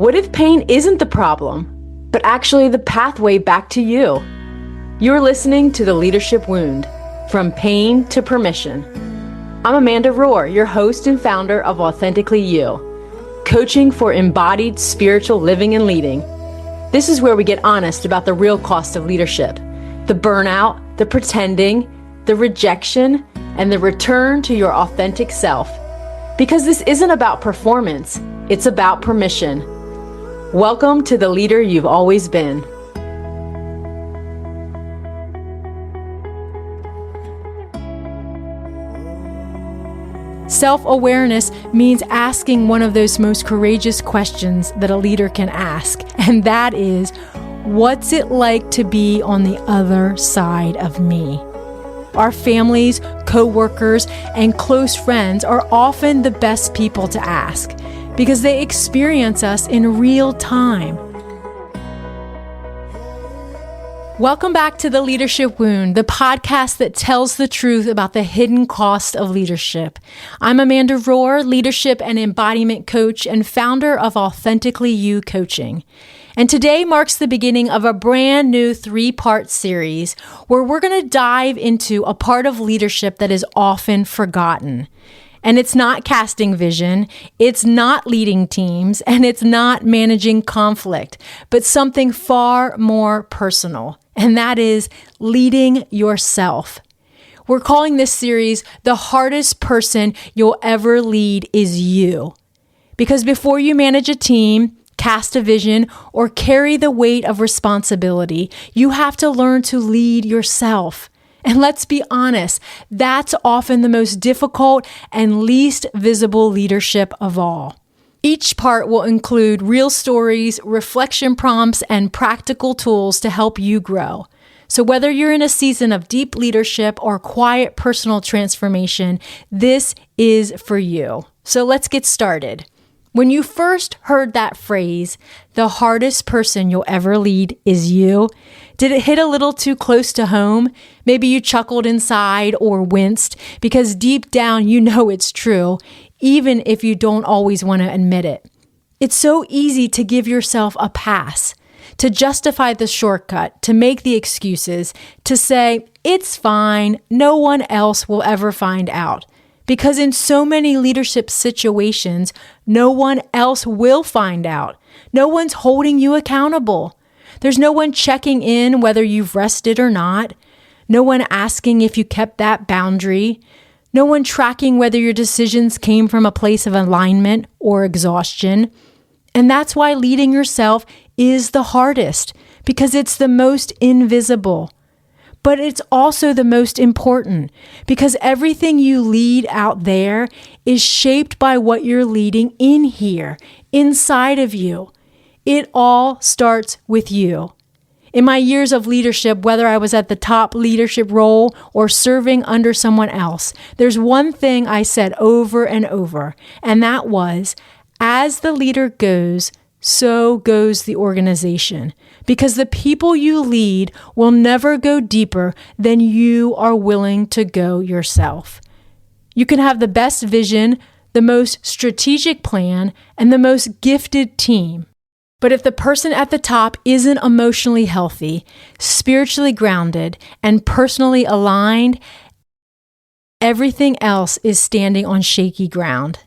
What if pain isn't the problem, but actually the pathway back to you? You're listening to The Leadership Wound, From Pain to Permission. I'm Amanda Rohrer, your host and founder of Authentically You, coaching for embodied spiritual living and leading. This is where we get honest about the real cost of leadership, the burnout, the pretending, the rejection, and the return to your authentic self. Because this isn't about performance, it's about permission. Welcome to the leader you've always been. Self-awareness means asking one of those most courageous questions that a leader can ask, and that is, what's it like to be on the other side of me? Our families, co-workers, and close friends are often the best people to ask because they experience us in real time. Welcome back to The Leadership Wound, the podcast that tells the truth about the hidden cost of leadership. I'm Amanda Rohrer, leadership and embodiment coach and founder of Authentically You Coaching. And today marks the beginning of a brand new 3-part series where we're going to dive into a part of leadership that is often forgotten. And it's not casting vision, it's not leading teams, and it's not managing conflict, but something far more personal, and that is leading yourself. We're calling this series, The Hardest Person You'll Ever Lead Is You. Because before you manage a team, cast a vision, or carry the weight of responsibility, you have to learn to lead yourself. And let's be honest, that's often the most difficult and least visible leadership of all. Each part will include real stories, reflection prompts, and practical tools to help you grow. So whether you're in a season of deep leadership or quiet personal transformation, this is for you. So let's get started. When you first heard that phrase, the hardest person you'll ever lead is you, did it hit a little too close to home? Maybe you chuckled inside or winced because deep down you know it's true, even if you don't always want to admit it. It's so easy to give yourself a pass, to justify the shortcut, to make the excuses, to say, it's fine, no one else will ever find out. Because in so many leadership situations, no one else will find out. No one's holding you accountable. There's no one checking in whether you've rested or not. No one asking if you kept that boundary. No one tracking whether your decisions came from a place of alignment or exhaustion. And that's why leading yourself is the hardest, because it's the most invisible. But it's also the most important because everything you lead out there is shaped by what you're leading in here, inside of you. It all starts with you. In my years of leadership, whether I was at the top leadership role or serving under someone else, there's one thing I said over and over, and that was, as the leader goes, so goes the organization. Because the people you lead will never go deeper than you are willing to go yourself. You can have the best vision, the most strategic plan, and the most gifted team. But if the person at the top isn't emotionally healthy, spiritually grounded, and personally aligned, everything else is standing on shaky ground.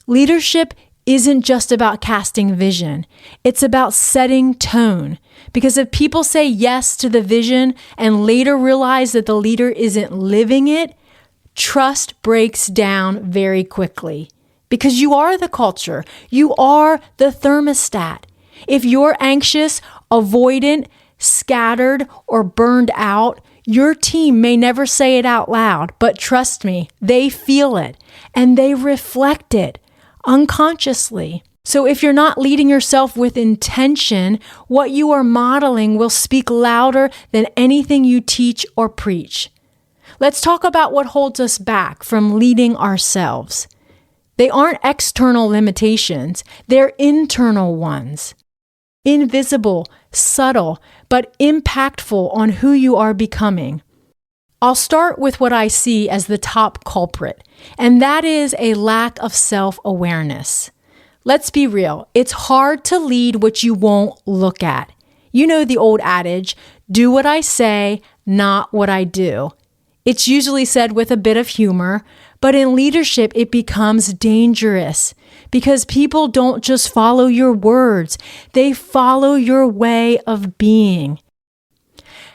Leadership isn't just about casting vision. It's about setting tone. Because if people say yes to the vision and later realize that the leader isn't living it, trust breaks down very quickly. Because you are the culture. You are the thermostat. If you're anxious, avoidant, scattered, or burned out, your team may never say it out loud, but trust me, they feel it and they reflect it unconsciously. So if you're not leading yourself with intention, what you are modeling will speak louder than anything you teach or preach. Let's talk about what holds us back from leading ourselves. They aren't external limitations, they're internal ones. Invisible, subtle, but impactful on who you are becoming. I'll start with what I see as the top culprit, and that is a lack of self-awareness. Let's be real. It's hard to lead what you won't look at. You know the old adage, do what I say, not what I do. It's usually said with a bit of humor, but in leadership, it becomes dangerous because people don't just follow your words, they follow your way of being.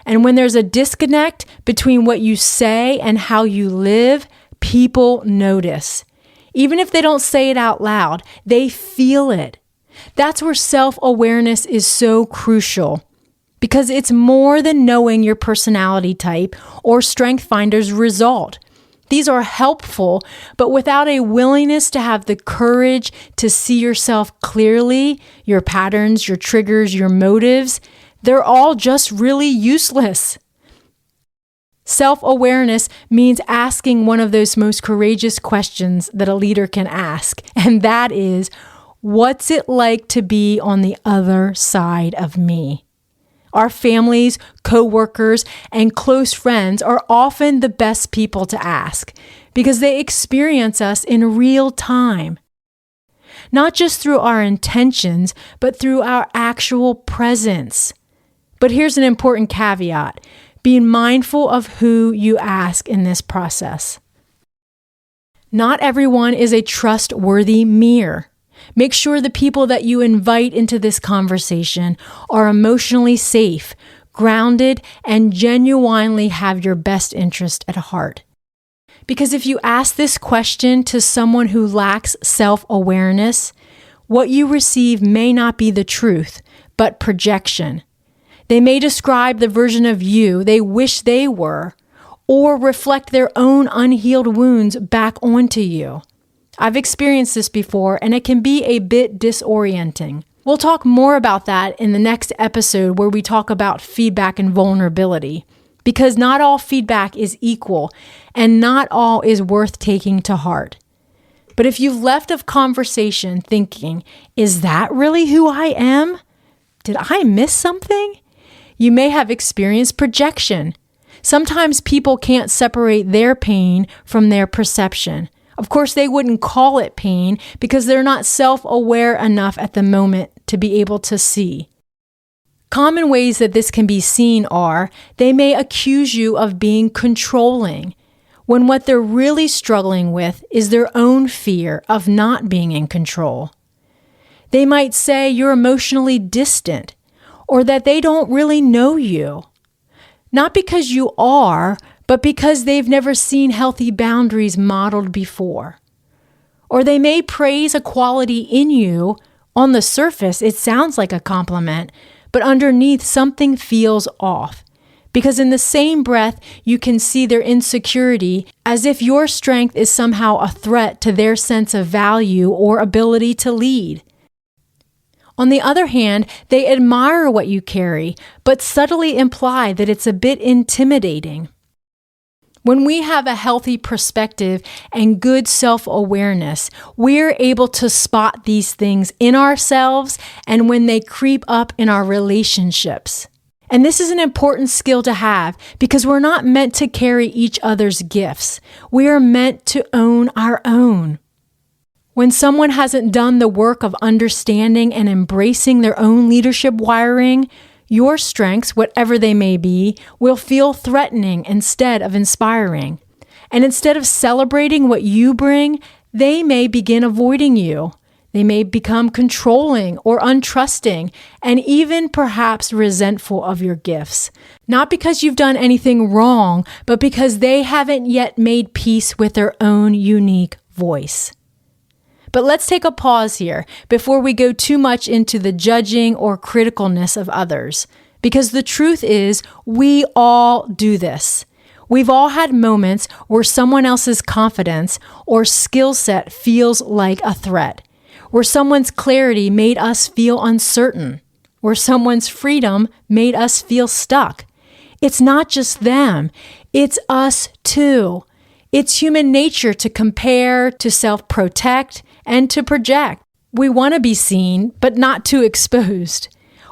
And when there's a disconnect between what you say and how you live, people notice. Even if they don't say it out loud, they feel it. That's where self-awareness is so crucial because it's more than knowing your personality type or Strength Finder's result. These are helpful, but without a willingness to have the courage to see yourself clearly, your patterns, your triggers, your motives, they're all just really useless. Self-awareness means asking one of those most courageous questions that a leader can ask, and that is, what's it like to be on the other side of me? Our families, coworkers, and close friends are often the best people to ask because they experience us in real time. Not just through our intentions, but through our actual presence. But here's an important caveat. Be mindful of who you ask in this process. Not everyone is a trustworthy mirror. Make sure the people that you invite into this conversation are emotionally safe, grounded, and genuinely have your best interest at heart. Because if you ask this question to someone who lacks self-awareness, what you receive may not be the truth, but projection. They may describe the version of you they wish they were, or reflect their own unhealed wounds back onto you. I've experienced this before, and it can be a bit disorienting. We'll talk more about that in the next episode where we talk about feedback and vulnerability, because not all feedback is equal, and not all is worth taking to heart. But if you've left a conversation thinking, is that really who I am? Did I miss something? You may have experienced projection. Sometimes people can't separate their pain from their perception. Of course, they wouldn't call it pain because they're not self-aware enough at the moment to be able to see. Common ways that this can be seen are they may accuse you of being controlling, when what they're really struggling with is their own fear of not being in control. They might say you're emotionally distant, or that they don't really know you. Not because you are, but because they've never seen healthy boundaries modeled before. Or they may praise a quality in you. On the surface, it sounds like a compliment, but underneath something feels off. Because in the same breath, you can see their insecurity as if your strength is somehow a threat to their sense of value or ability to lead. On the other hand, they admire what you carry, but subtly imply that it's a bit intimidating. When we have a healthy perspective and good self-awareness, we're able to spot these things in ourselves and when they creep up in our relationships. And this is an important skill to have because we're not meant to carry each other's gifts. We are meant to own our own. When someone hasn't done the work of understanding and embracing their own leadership wiring, your strengths, whatever they may be, will feel threatening instead of inspiring. And instead of celebrating what you bring, they may begin avoiding you. They may become controlling or untrusting, and even perhaps resentful of your gifts. Not because you've done anything wrong, but because they haven't yet made peace with their own unique voice. But let's take a pause here before we go too much into the judging or criticalness of others. Because the truth is, we all do this. We've all had moments where someone else's confidence or skill set feels like a threat, where someone's clarity made us feel uncertain, where someone's freedom made us feel stuck. It's not just them, it's us too. It's human nature to compare, to self-protect, and to project. We want to be seen, but not too exposed.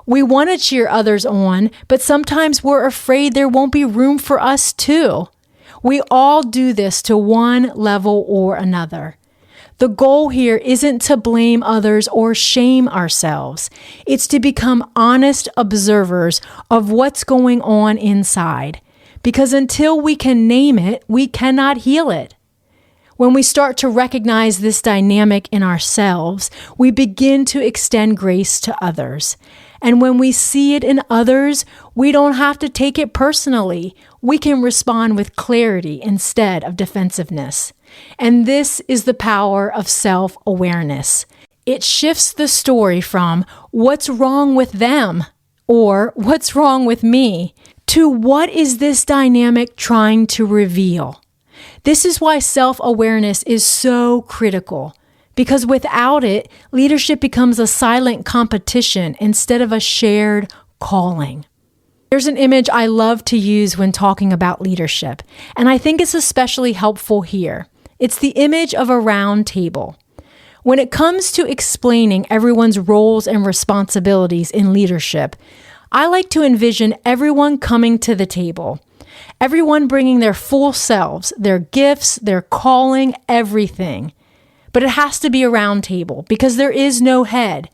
We want to cheer others on, but sometimes we're afraid there won't be room for us too. We all do this to one level or another. The goal here isn't to blame others or shame ourselves. It's to become honest observers of what's going on inside. Because until we can name it, we cannot heal it. When we start to recognize this dynamic in ourselves, we begin to extend grace to others. And when we see it in others, we don't have to take it personally. We can respond with clarity instead of defensiveness. And this is the power of self-awareness. It shifts the story from what's wrong with them or what's wrong with me to what is this dynamic trying to reveal. This is why self-awareness is so critical, because without it, leadership becomes a silent competition instead of a shared calling. There's an image I love to use when talking about leadership, and I think it's especially helpful here. It's the image of a round table. When it comes to explaining everyone's roles and responsibilities in leadership, I like to envision everyone coming to the table. Everyone bringing their full selves, their gifts, their calling, everything. But it has to be a round table because there is no head.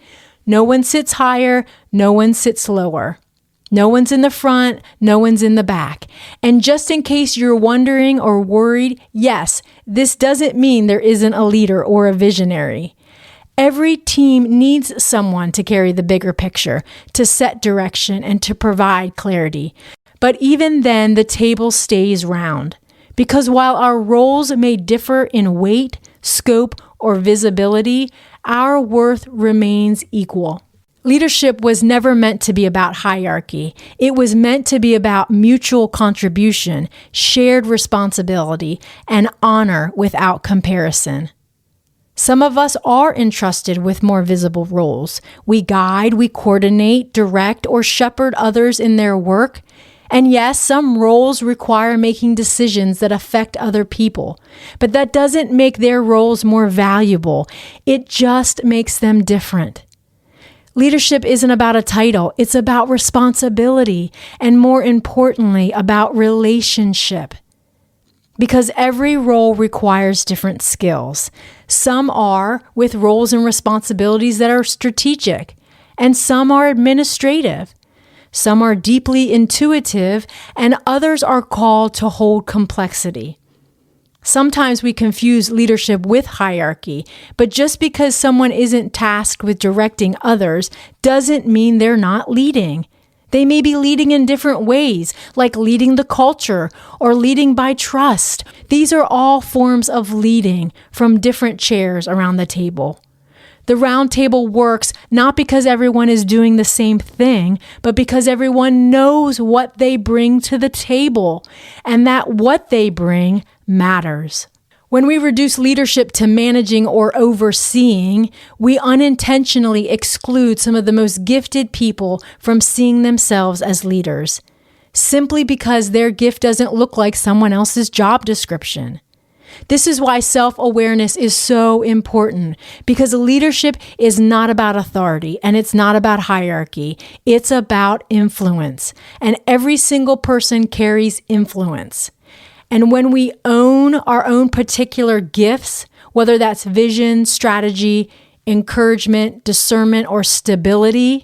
No one sits higher, no one sits lower. No one's in the front, no one's in the back. And just in case you're wondering or worried, yes, this doesn't mean there isn't a leader or a visionary. Every team needs someone to carry the bigger picture, to set direction, and to provide clarity. But even then, the table stays round. Because while our roles may differ in weight, scope, or visibility, our worth remains equal. Leadership was never meant to be about hierarchy. It was meant to be about mutual contribution, shared responsibility, and honor without comparison. Some of us are entrusted with more visible roles. We guide, we coordinate, direct, or shepherd others in their work. And yes, some roles require making decisions that affect other people, but that doesn't make their roles more valuable. It just makes them different. Leadership isn't about a title. It's about responsibility, and more importantly, about relationship. Because every role requires different skills. Some are with roles and responsibilities that are strategic, and some are administrative. Some are deeply intuitive, and others are called to hold complexity. Sometimes we confuse leadership with hierarchy, but just because someone isn't tasked with directing others doesn't mean they're not leading. They may be leading in different ways, like leading the culture or leading by trust. These are all forms of leading from different chairs around the table. The round table works not because everyone is doing the same thing, but because everyone knows what they bring to the table, and that what they bring matters. When we reduce leadership to managing or overseeing, we unintentionally exclude some of the most gifted people from seeing themselves as leaders, simply because their gift doesn't look like someone else's job description. This is why self-awareness is so important, because leadership is not about authority and it's not about hierarchy. It's about influence, and every single person carries influence. And when we own our own particular gifts, whether that's vision, strategy, encouragement, discernment, or stability,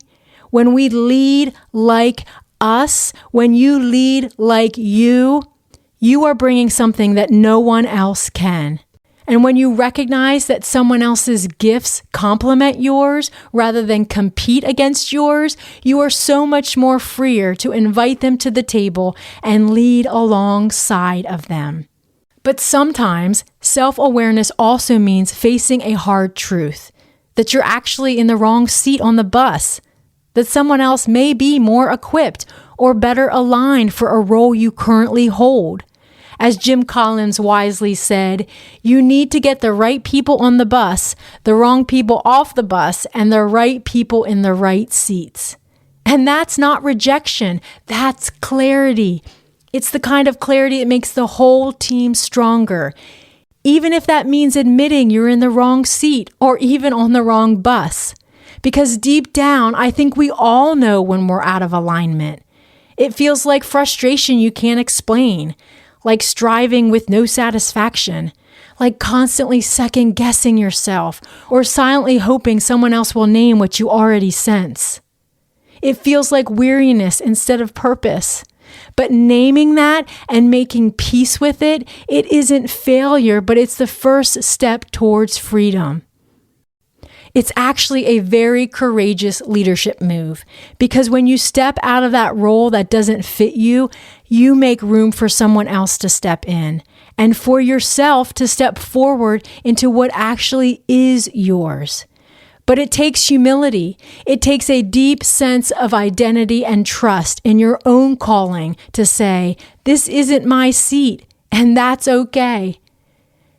when we lead like us, when you lead like you are bringing something that no one else can. And when you recognize that someone else's gifts complement yours rather than compete against yours, you are so much more freer to invite them to the table and lead alongside of them. But sometimes self-awareness also means facing a hard truth, that you're actually in the wrong seat on the bus, that someone else may be more equipped or better aligned for a role you currently hold. As Jim Collins wisely said, you need to get the right people on the bus, the wrong people off the bus, and the right people in the right seats. And that's not rejection, that's clarity. It's the kind of clarity that makes the whole team stronger, even if that means admitting you're in the wrong seat or even on the wrong bus. Because deep down, I think we all know when we're out of alignment. It feels like frustration you can't explain, like striving with no satisfaction, like constantly second guessing yourself or silently hoping someone else will name what you already sense. It feels like weariness instead of purpose. But naming that and making peace with it, it isn't failure, but it's the first step towards freedom. It's actually a very courageous leadership move, because when you step out of that role that doesn't fit you, you make room for someone else to step in and for yourself to step forward into what actually is yours. But it takes humility. It takes a deep sense of identity and trust in your own calling to say, this isn't my seat, and that's okay.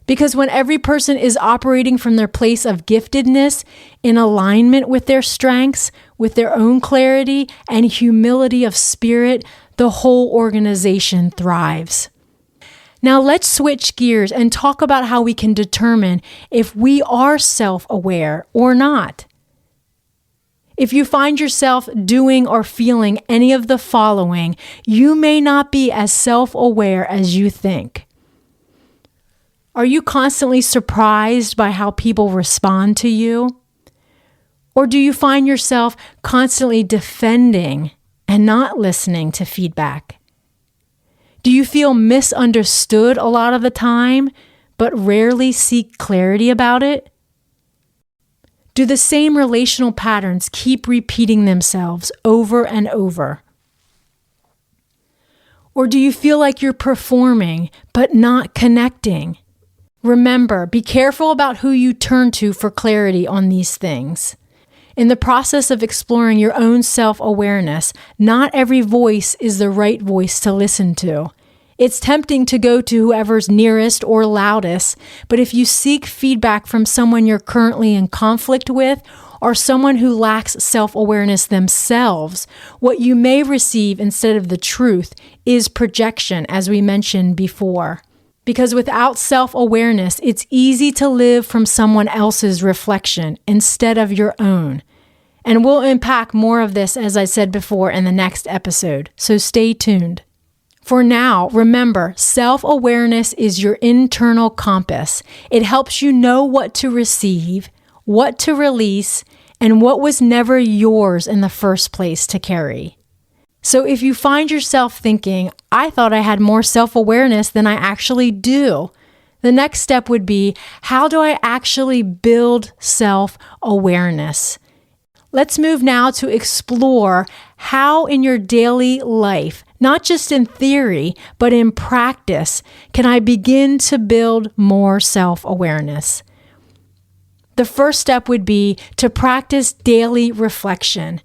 Because when every person is operating from their place of giftedness, in alignment with their strengths, with their own clarity and humility of spirit, the whole organization thrives. Now let's switch gears and talk about how we can determine if we are self-aware or not. If you find yourself doing or feeling any of the following, you may not be as self-aware as you think. Are you constantly surprised by how people respond to you? Or do you find yourself constantly defending and not listening to feedback? Do you feel misunderstood a lot of the time, but rarely seek clarity about it? Do the same relational patterns keep repeating themselves over and over? Or do you feel like you're performing, but not connecting? Remember, be careful about who you turn to for clarity on these things. In the process of exploring your own self-awareness, not every voice is the right voice to listen to. It's tempting to go to whoever's nearest or loudest, but if you seek feedback from someone you're currently in conflict with, or someone who lacks self-awareness themselves, what you may receive instead of the truth is projection, as we mentioned before. Because without self-awareness, it's easy to live from someone else's reflection instead of your own. And we'll unpack more of this, as I said before, in the next episode, so stay tuned. For now, remember, self-awareness is your internal compass. It helps you know what to receive, what to release, and what was never yours in the first place to carry. So if you find yourself thinking, I thought I had more self-awareness than I actually do, the next step would be, how do I actually build self-awareness? Let's move now to explore how in your daily life, not just in theory, but in practice, can I begin to build more self-awareness? The first step would be to practice daily reflection.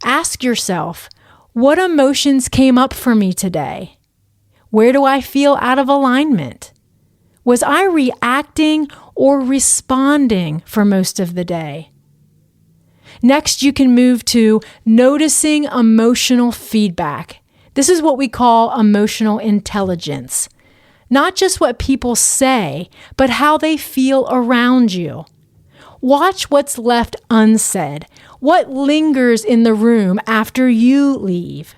Ask yourself, what emotions came up for me today? Where do I feel out of alignment? Was I reacting or responding for most of the day? Next, you can move to noticing emotional feedback. This is what we call emotional intelligence. Not just what people say, but how they feel around you. Watch what's left unsaid. What lingers in the room after you leave?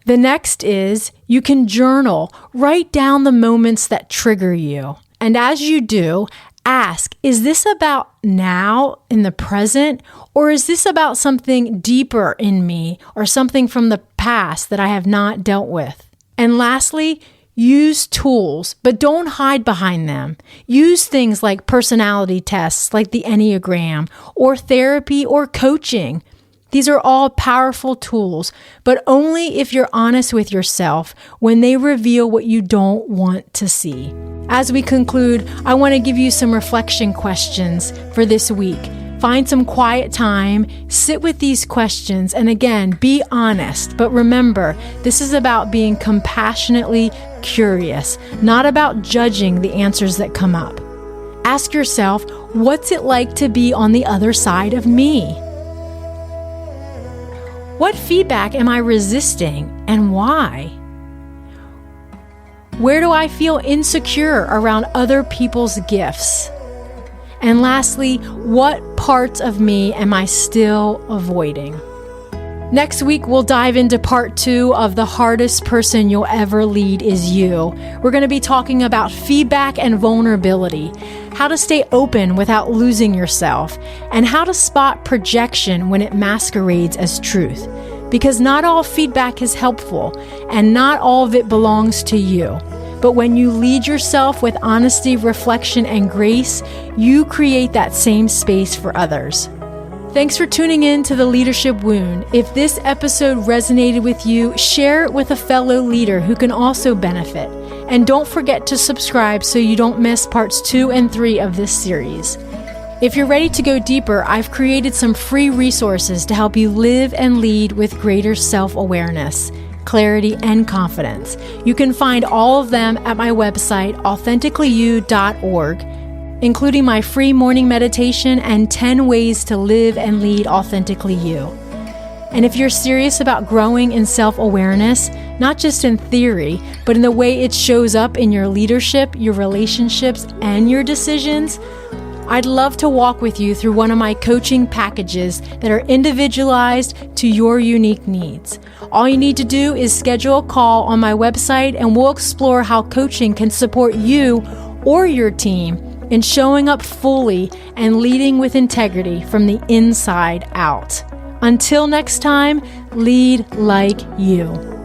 The next is you can journal. Write down the moments that trigger you. And as you do, ask, is this about now in the present, or is this about something deeper in me or something from the past that I have not dealt with? And lastly, use tools, but don't hide behind them. Use things like personality tests, like the Enneagram, or therapy or coaching. These are all powerful tools, but only if you're honest with yourself when they reveal what you don't want to see. As we conclude, I want to give you some reflection questions for this week. Find some quiet time, sit with these questions, and again, be honest. But remember, this is about being compassionately curious, not about judging the answers that come up. Ask yourself, what's it like to be on the other side of me? What feedback am I resisting and why? Where do I feel insecure around other people's gifts? And lastly, what parts of me am I still avoiding? Next week, we'll dive into part 2 of The Hardest Person You'll Ever Lead Is You. We're going to be talking about feedback and vulnerability, how to stay open without losing yourself, and how to spot projection when it masquerades as truth. Because not all feedback is helpful, and not all of it belongs to you. But when you lead yourself with honesty, reflection, and grace, you create that same space for others. Thanks for tuning in to The Leadership Wound. If this episode resonated with you, share it with a fellow leader who can also benefit. And don't forget to subscribe so you don't miss parts 2 and 3 of this series. If you're ready to go deeper, I've created some free resources to help you live and lead with greater self-awareness, clarity, and confidence. You can find all of them at my website, authenticallyyou.org, including my free morning meditation and 10 ways to live and lead authentically you. And if you're serious about growing in self-awareness, not just in theory, but in the way it shows up in your leadership, your relationships, and your decisions, I'd love to walk with you through one of my coaching packages that are individualized to your unique needs. All you need to do is schedule a call on my website, and we'll explore how coaching can support you or your team in showing up fully and leading with integrity from the inside out. Until next time, lead like you.